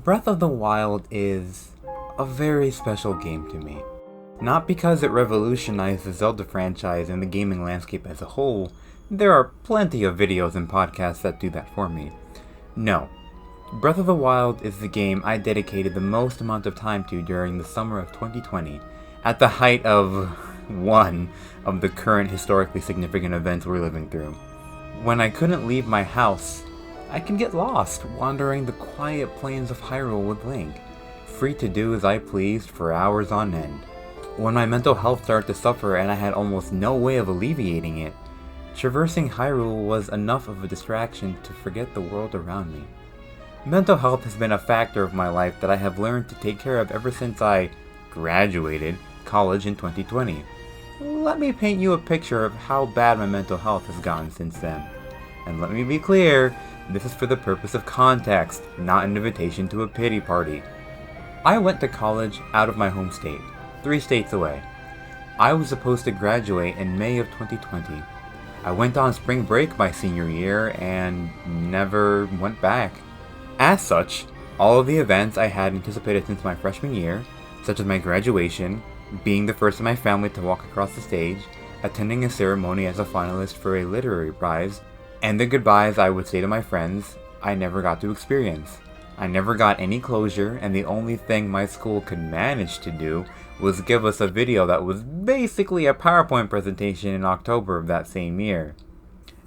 Breath of the Wild is a very special game to me. Not because it revolutionized the Zelda franchise and the gaming landscape as a whole. There are plenty of videos and podcasts that do that for me. No. Breath of the Wild is the game I dedicated the most amount of time to during the summer of 2020, at the height of one of the current historically significant events we're living through. When I couldn't leave my house, I can get lost wandering the quiet plains of Hyrule with Link, free to do as I pleased for hours on end. When my mental health started to suffer and I had almost no way of alleviating it, traversing Hyrule was enough of a distraction to forget the world around me. Mental health has been a factor of my life that I have learned to take care of ever since I graduated college in 2020. Let me paint you a picture of how bad my mental health has gotten since then. And let me be clear, this is for the purpose of context, not an invitation to a pity party. I went to college out of my home state, 3 states away. I was supposed to graduate in May of 2020. I went on spring break my senior year and never went back. As such, all of the events I had anticipated since my freshman year, such as my graduation, being the first in my family to walk across the stage, attending a ceremony as a finalist for a literary prize, and the goodbyes I would say to my friends, I never got to experience. I never got any closure, and the only thing my school could manage to do was give us a video that was basically a PowerPoint presentation in October of that same year.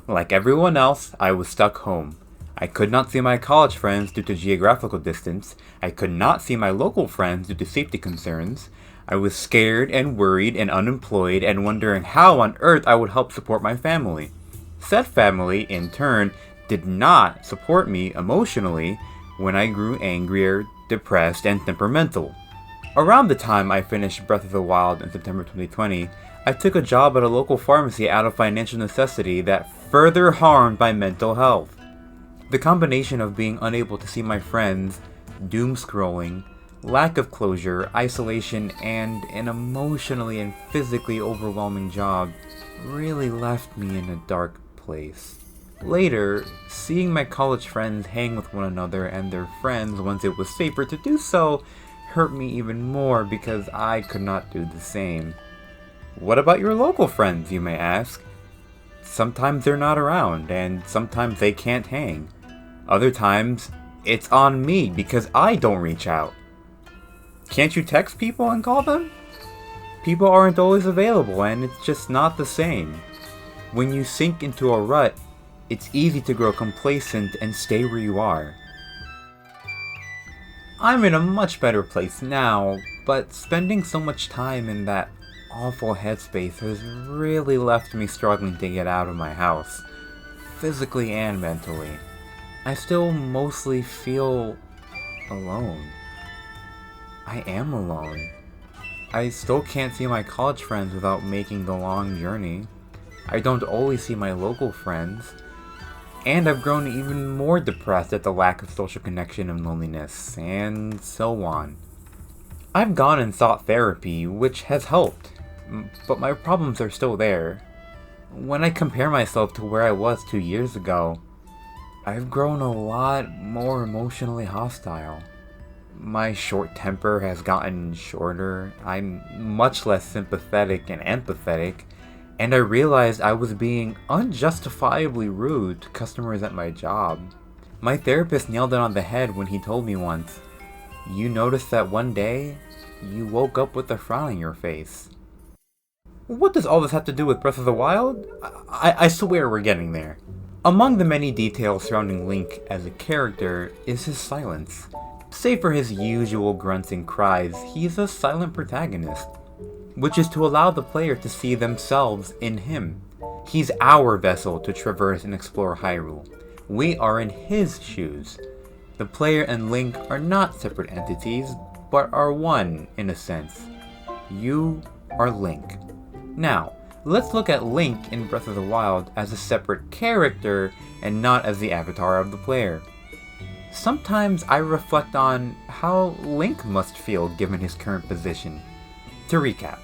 Like everyone else, I was stuck home. I could not see my college friends due to geographical distance. I could not see my local friends due to safety concerns. I was scared and worried and unemployed and wondering how on earth I would help support my family. Said family, in turn, did not support me emotionally when I grew angrier, depressed, and temperamental. Around the time I finished Breath of the Wild in September 2020, I took a job at a local pharmacy out of financial necessity that further harmed my mental health. The combination of being unable to see my friends, doom scrolling, lack of closure, isolation, and an emotionally and physically overwhelming job really left me in a dark place. Later, seeing my college friends hang with one another and their friends once it was safer to do so hurt me even more because I could not do the same. What about your local friends, you may ask? Sometimes they're not around, and sometimes they can't hang. Other times, it's on me because I don't reach out. Can't you text people and call them? People aren't always available, and it's just not the same. When you sink into a rut, it's easy to grow complacent and stay where you are. I'm in a much better place now, but spending so much time in that awful headspace has really left me struggling to get out of my house, physically and mentally. I still mostly feel alone. I am alone. I still can't see my college friends without making the long journey. I don't always see my local friends. And I've grown even more depressed at the lack of social connection and loneliness, and so on. I've gone and sought therapy, which has helped, but my problems are still there. When I compare myself to where I was 2 years ago, I've grown a lot more emotionally hostile. My short temper has gotten shorter, I'm much less sympathetic and empathetic, and I realized I was being unjustifiably rude to customers at my job. My therapist nailed it on the head when he told me once, "You noticed that one day, you woke up with a frown on your face." What does all this have to do with Breath of the Wild? I swear we're getting there. Among the many details surrounding Link as a character is his silence. Save for his usual grunts and cries, he's a silent protagonist, which is to allow the player to see themselves in him. He's our vessel to traverse and explore Hyrule. We are in his shoes. The player and Link are not separate entities, but are one in a sense. You are Link. Now, let's look at Link in Breath of the Wild as a separate character and not as the avatar of the player. Sometimes I reflect on how Link must feel given his current position. To recap,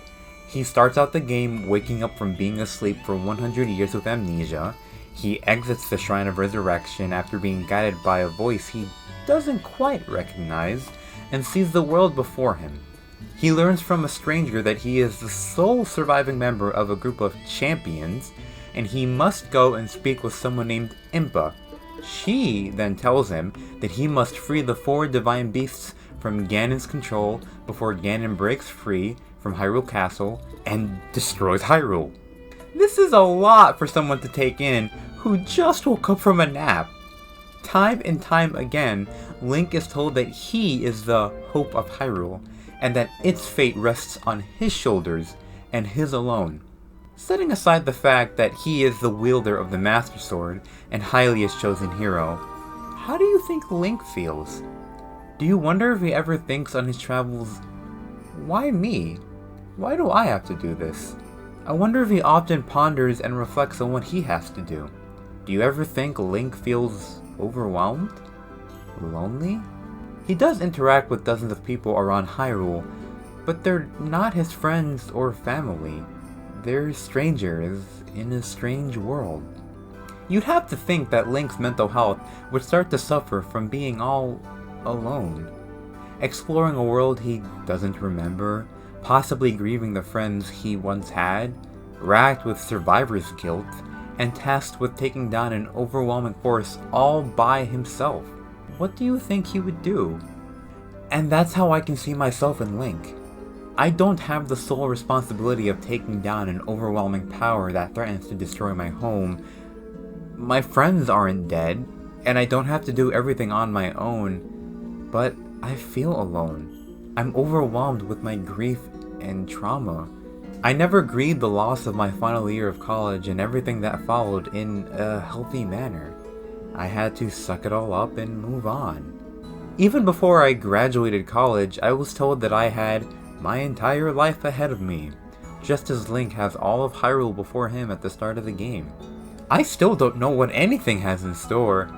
he starts out the game waking up from being asleep for 100 years with amnesia. He exits the Shrine of Resurrection after being guided by a voice he doesn't quite recognize and sees the world before him. He learns from a stranger that he is the sole surviving member of a group of champions, and he must go and speak with someone named Impa. She then tells him that he must free the 4 divine beasts from Ganon's control before Ganon breaks free from Hyrule Castle and destroys Hyrule. This is a lot for someone to take in who just woke up from a nap. Time and time again, Link is told that he is the hope of Hyrule, and that its fate rests on his shoulders and his alone. Setting aside the fact that he is the wielder of the Master Sword and Hylia's chosen hero, how do you think Link feels? Do you wonder if he ever thinks on his travels, why me? Why do I have to do this? I wonder if he often ponders and reflects on what he has to do. Do you ever think Link feels overwhelmed? Lonely? He does interact with dozens of people around Hyrule, but they're not his friends or family. They're strangers in a strange world. You'd have to think that Link's mental health would start to suffer from being all alone. Exploring a world he doesn't remember, possibly grieving the friends he once had, racked with survivor's guilt, and tasked with taking down an overwhelming force all by himself. What do you think he would do? And that's how I can see myself in Link. I don't have the sole responsibility of taking down an overwhelming power that threatens to destroy my home. My friends aren't dead, and I don't have to do everything on my own, but I feel alone. I'm overwhelmed with my grief and trauma. I never grieved the loss of my final year of college and everything that followed in a healthy manner. I had to suck it all up and move on. Even before I graduated college, I was told that I had my entire life ahead of me, just as Link has all of Hyrule before him at the start of the game. I still don't know what anything has in store,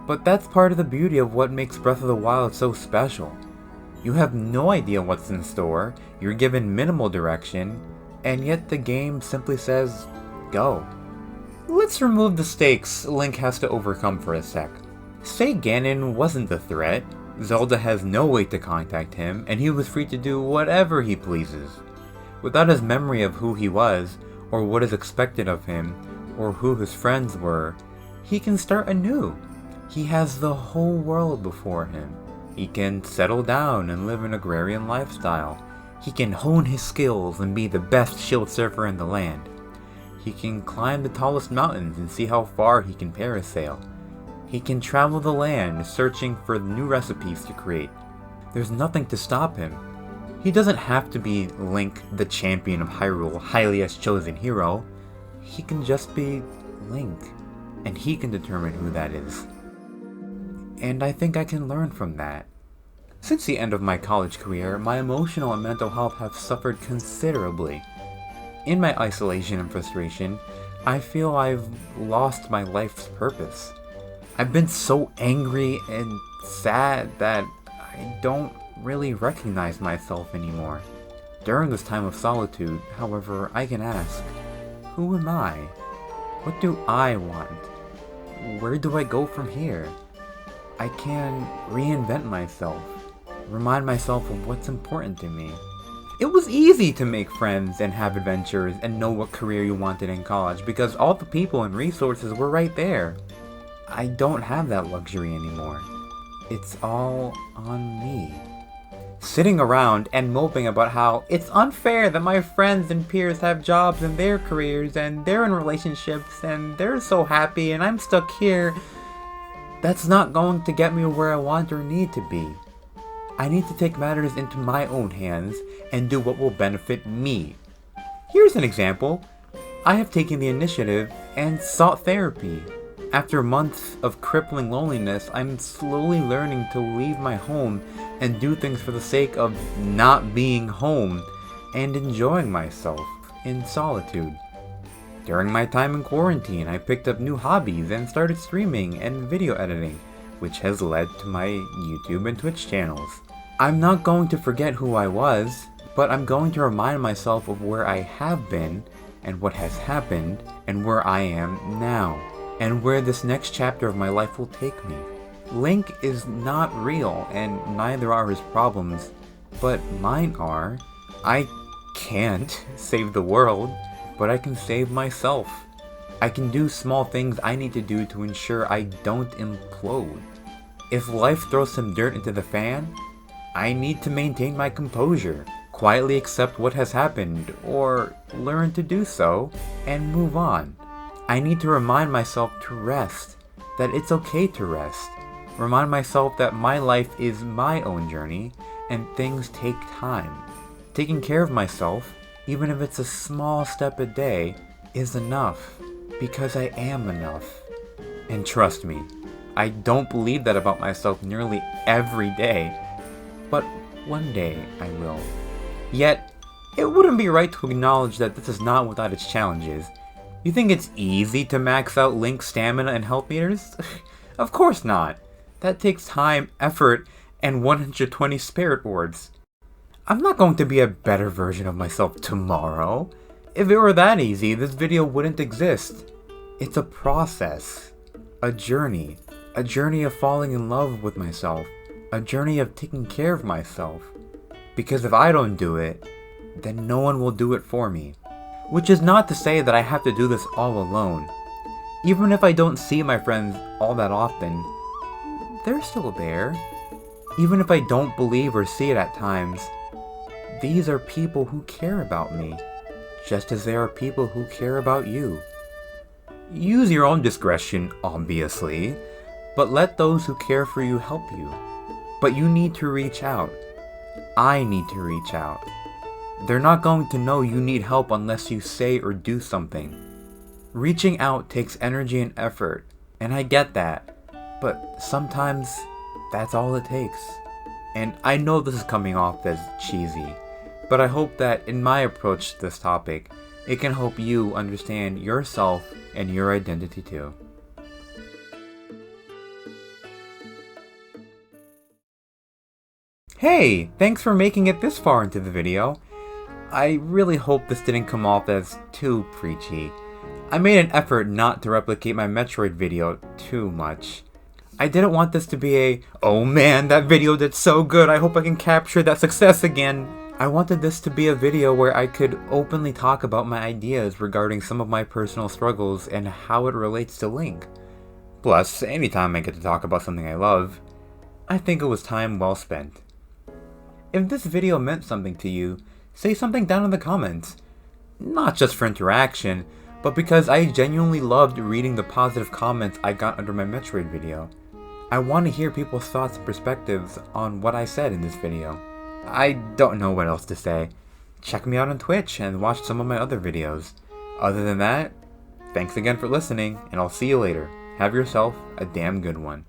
but that's part of the beauty of what makes Breath of the Wild so special. You have no idea what's in store, you're given minimal direction, and yet the game simply says, go. Let's remove the stakes Link has to overcome for a sec. Say Ganon wasn't the threat, Zelda has no way to contact him, and he was free to do whatever he pleases. Without his memory of who he was, or what is expected of him, or who his friends were, he can start anew. He has the whole world before him. He can settle down and live an agrarian lifestyle. He can hone his skills and be the best shield surfer in the land. He can climb the tallest mountains and see how far he can parasail. He can travel the land searching for new recipes to create. There's nothing to stop him. He doesn't have to be Link, the champion of Hyrule, Hylia's chosen hero. He can just be Link, and he can determine who that is. And I think I can learn from that. Since the end of my college career, my emotional and mental health have suffered considerably. In my isolation and frustration, I feel I've lost my life's purpose. I've been so angry and sad that I don't really recognize myself anymore. During this time of solitude, however, I can ask, who am I? What do I want? Where do I go from here? I can reinvent myself, remind myself of what's important to me. It was easy to make friends and have adventures and know what career you wanted in college because all the people and resources were right there. I don't have that luxury anymore. It's all on me. Sitting around and moping about how it's unfair that my friends and peers have jobs and their careers and they're in relationships and they're so happy and I'm stuck here, that's not going to get me where I want or need to be. I need to take matters into my own hands and do what will benefit me. Here's an example. I have taken the initiative and sought therapy. After months of crippling loneliness, I'm slowly learning to leave my home and do things for the sake of not being home and enjoying myself in solitude. During my time in quarantine, I picked up new hobbies and started streaming and video editing, which has led to my YouTube and Twitch channels. I'm not going to forget who I was, but I'm going to remind myself of where I have been and what has happened, and where I am now, and where this next chapter of my life will take me. Link is not real, and neither are his problems, but mine are. I can't save the world, but I can save myself. I can do small things I need to do to ensure I don't implode. If life throws some dirt into the fan, I need to maintain my composure, quietly accept what has happened, or learn to do so, and move on. I need to remind myself to rest, that it's okay to rest. Remind myself that my life is my own journey, and things take time. Taking care of myself, even if it's a small step a day, is enough, because I am enough. And trust me, I don't believe that about myself nearly every day, but one day I will. Yet, it wouldn't be right to acknowledge that this is not without its challenges. You think it's easy to max out Link's stamina and health meters? Of course not. That takes time, effort, and 120 spirit orbs. I'm not going to be a better version of myself tomorrow. If it were that easy, this video wouldn't exist. It's a process, a journey of falling in love with myself, a journey of taking care of myself. Because if I don't do it, then no one will do it for me. Which is not to say that I have to do this all alone. Even if I don't see my friends all that often, they're still there. Even if I don't believe or see it at times, these are people who care about me, just as there are people who care about you. Use your own discretion, obviously, but let those who care for you help you. But you need to reach out. I need to reach out. They're not going to know you need help unless you say or do something. Reaching out takes energy and effort, and I get that, but sometimes that's all it takes. And I know this is coming off as cheesy, but I hope that in my approach to this topic, it can help you understand yourself and your identity too. Hey, thanks for making it this far into the video. I really hope this didn't come off as too preachy. I made an effort not to replicate my Metroid video too much. I didn't want this to be a, oh man, that video did so good, I hope I can capture that success again. I wanted this to be a video where I could openly talk about my ideas regarding some of my personal struggles and how it relates to Link. Plus, anytime I get to talk about something I love, I think it was time well spent. If this video meant something to you, say something down in the comments. Not just for interaction, but because I genuinely loved reading the positive comments I got under my Metroid video. I want to hear people's thoughts and perspectives on what I said in this video. I don't know what else to say. Check me out on Twitch and watch some of my other videos. Other than that, thanks again for listening, and I'll see you later. Have yourself a damn good one.